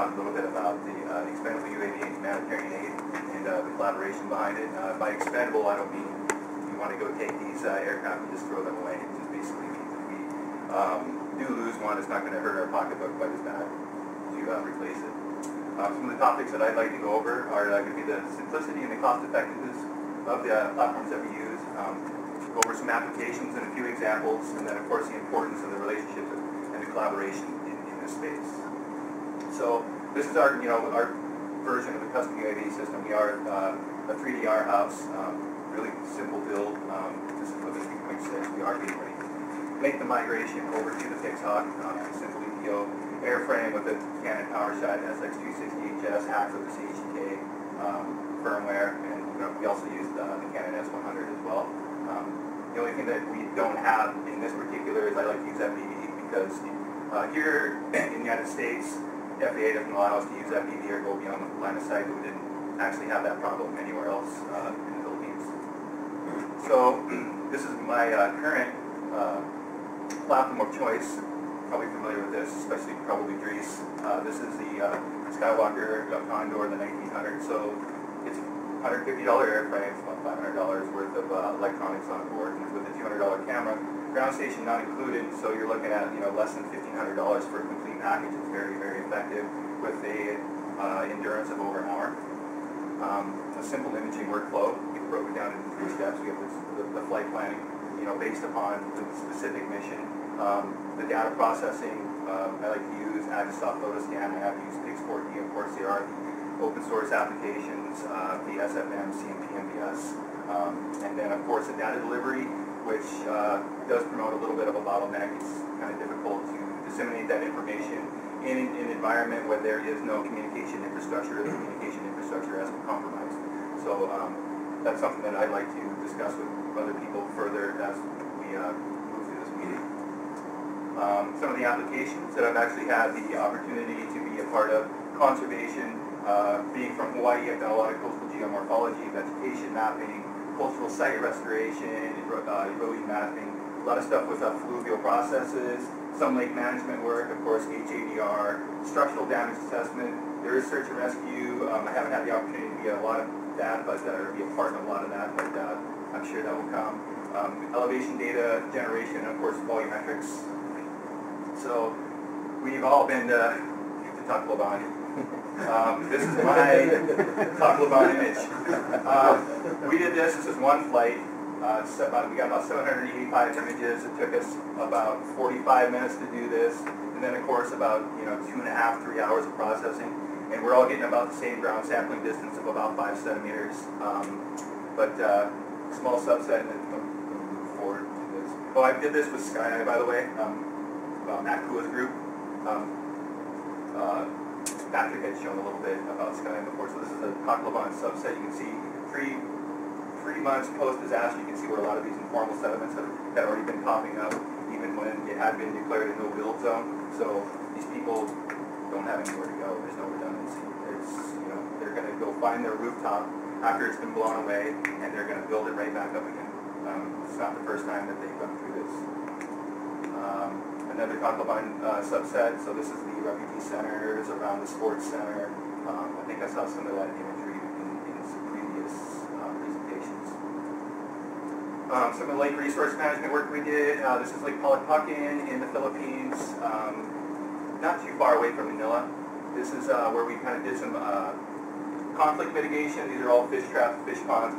talk a little bit about the expendable UAV and humanitarian aid and the collaboration behind it. By expendable, I don't mean you want to go take these aircraft and just throw them away. It just basically means if we do lose one, it's not going to hurt our pocketbook quite as bad to replace it. Some of the topics that I'd like to go over are going to be the simplicity and the cost effectiveness of the platforms that we use. Go over some applications and a few examples, and then of course the importance of the relationships and the collaboration in this space. So this is our version of the custom UAV system. We are a 3DR house, really simple build. This is with a 3.6. We are getting ready to make the migration over to the Pixhawk, simple EPO airframe with a Canon PowerShot SX260HS hacked with the CHK firmware, and we also use the Canon S100 as well. The only thing that we don't have in this particular is I like to use FPV because here in the United States, FAA doesn't allow us to use FPV or go beyond the line of sight, but we didn't actually have that problem anywhere else in the Philippines. So this is my current platform of choice. Probably familiar with this, especially probably Dries. This is the Skywalker Condor, the 1900. So it's $150 airframe, it's about $500 worth of electronics on board, and with a $200 camera, ground station not included. So you're looking at less than $1,500 for a complete package. It's very, very effective with a endurance of over an hour. A simple imaging workflow. We broke it down into 3 steps. We have the flight planning, based upon the specific mission. The data processing, I like to use Agistop PhotoScan. I have used Pix4D, of course. There are the open source applications, the SFM, CMP, MBS, and then of course the data delivery, which does promote a little bit of a bottleneck. It's kind of difficult to disseminate that information in an environment where there is no communication infrastructure. The communication infrastructure has been compromised. So that's something that I'd like to discuss with other people further as we move through this meeting. Some of the applications that I've actually had the opportunity to be a part of: conservation. Being from Hawaii, I've done a lot of coastal geomorphology, vegetation mapping, cultural site restoration, erosion mapping, a lot of stuff with fluvial processes, some lake management work, of course, HADR, structural damage assessment. There is search and rescue. I haven't had the opportunity to be a lot of that, but or be a part of a lot of that, but I'm sure that will come. Elevation data generation, and of course, volumetrics. So we've all been to Tacloban. This is my Tacloban image. We did this. This is one flight. We got about 785 images. It took us about 45 minutes to do this, and then of course about 2.5 to 3 hours of processing. And we're all getting about the same ground sampling distance of about 5 centimeters. But small subset, and then move forward to this. Oh, I did this with Sky, by the way. Matt Kua's group. Patrick had shown a little bit about Sky before. So this is a Tacloban subset. You can see 3 months post-disaster, you can see where a lot of these informal sediments had already been popping up, even when it had been declared a no-build zone. So these people don't have anywhere to go. There's no redundancy. They're going to go find their rooftop after it's been blown away, and they're going to build it right back up again. It's not the first time that they've gone through this. Another Tacloban subset. So this is the refugee centers around the sports center. I think I saw some of that imagery in some previous presentations. Some of the lake resource management work we did. This is Lake Palakpakan in the Philippines, not too far away from Manila. This is where we kind of did some conflict mitigation. These are all fish traps, fish ponds.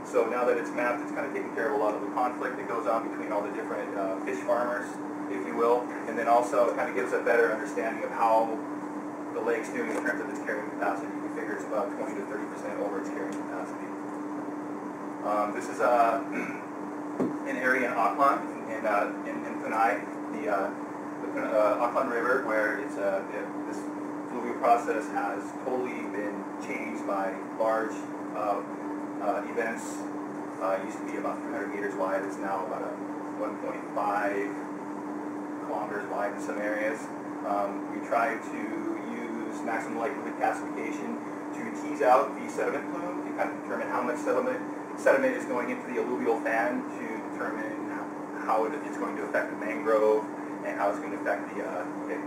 So now that it's mapped, it's kind of taking care of a lot of the conflict that goes on between all the different fish farmers, if you will, and then also kind of gives a better understanding of how the lake's doing in terms of its carrying capacity. We figure it's about 20 to 30% over its carrying capacity. This is an area in Alkan, in Panay, the Alkan River, where it's this fluvial process has totally been changed by large events. It used to be about 300 meters wide. It's now about 1.5 kilometers wide in some areas. We try to use maximum likelihood classification to tease out the sediment plume to kind of determine how much sediment is going into the alluvial fan, to determine how it's going to affect the mangrove and how it's going to affect the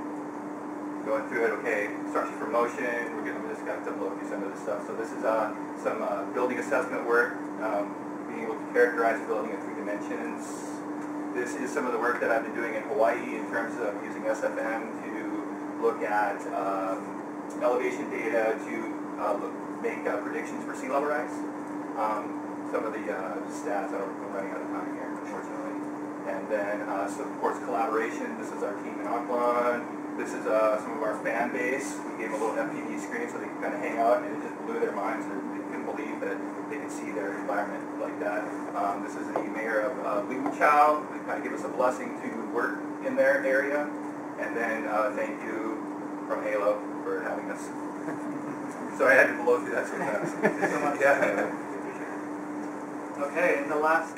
going through it, okay, instructions for motion, we're just going to blow through some of this stuff. So this is some building assessment work, being able to characterize a building in 3 dimensions. This is some of the work that I've been doing in Hawaii in terms of using SFM to look at elevation data to make predictions for sea level rise. Some of the stats, I'm running out of time here, unfortunately. And then, so of course, collaboration. This is our team in Alkan. This is some of our fan base. We gave them a little FPV screen so they could kind of hang out, and it just blew their minds. They couldn't believe that they could see their environment like that. This is the mayor of Liu Chow. They kind of give us a blessing to work in their area. And then thank you from Halo for having us. Sorry, I had to blow through that so fast. Thank you so much. Yeah. Okay, and the last